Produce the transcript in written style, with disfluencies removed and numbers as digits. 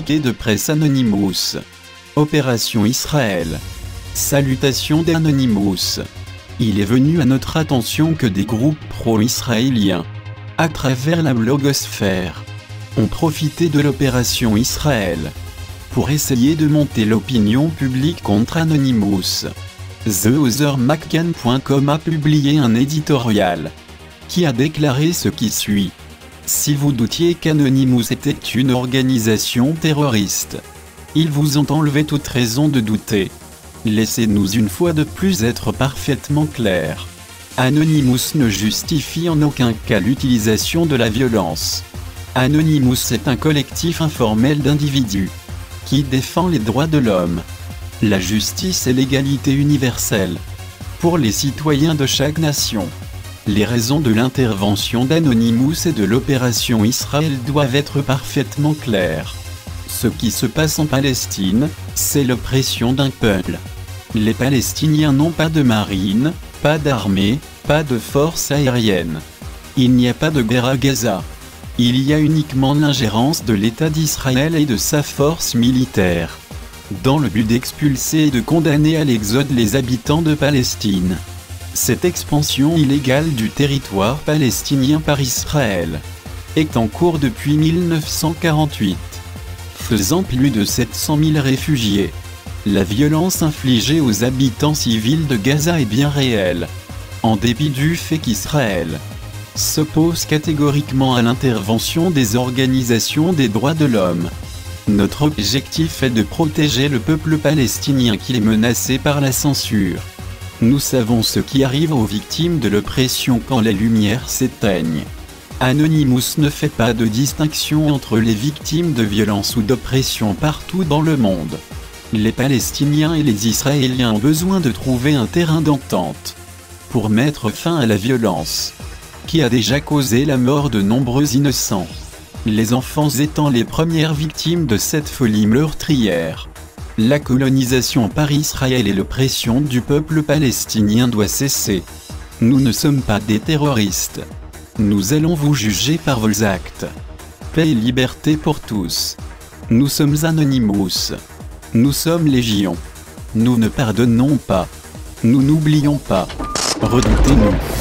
communiqué de presse Anonymous. Opération Israël. Salutations d'Anonymous. Il est venu à notre attention que des groupes pro-israéliens, à travers la blogosphère, ont profité de l'opération Israël pour essayer de monter l'opinion publique contre Anonymous. TheOtherMcCann.com a publié un éditorial qui a déclaré ce qui suit. Si vous doutiez qu'Anonymous était une organisation terroriste, ils vous ont enlevé toute raison de douter. Laissez-nous une fois de plus être parfaitement clairs. Anonymous ne justifie en aucun cas l'utilisation de la violence. Anonymous est un collectif informel d'individus qui défend les droits de l'homme, la justice et l'égalité universelle pour les citoyens de chaque nation. Les raisons de l'intervention d'Anonymous et de l'opération Israël doivent être parfaitement claires. Ce qui se passe en Palestine, c'est l'oppression d'un peuple. Les Palestiniens n'ont pas de marine, pas d'armée, pas de force aérienne. Il n'y a pas de guerre à Gaza. Il y a uniquement l'ingérence de l'État d'Israël et de sa force militaire, dans le but d'expulser et de condamner à l'exode les habitants de Palestine. Cette expansion illégale du territoire palestinien par Israël est en cours depuis 1948, faisant plus de 700 000 réfugiés. La violence infligée aux habitants civils de Gaza est bien réelle, en dépit du fait qu'Israël s'oppose catégoriquement à l'intervention des organisations des droits de l'homme. Notre objectif est de protéger le peuple palestinien qui est menacé par la censure. Nous savons ce qui arrive aux victimes de l'oppression quand les lumières s'éteignent. Anonymous ne fait pas de distinction entre les victimes de violence ou d'oppression partout dans le monde. Les Palestiniens et les Israéliens ont besoin de trouver un terrain d'entente pour mettre fin à la violence qui a déjà causé la mort de nombreux innocents, les enfants étant les premières victimes de cette folie meurtrière. La colonisation par Israël et l'oppression du peuple palestinien doit cesser. Nous ne sommes pas des terroristes. Nous allons vous juger par vos actes. Paix et liberté pour tous. Nous sommes Anonymous. Nous sommes Légion. Nous ne pardonnons pas. Nous n'oublions pas. Redoutez-nous.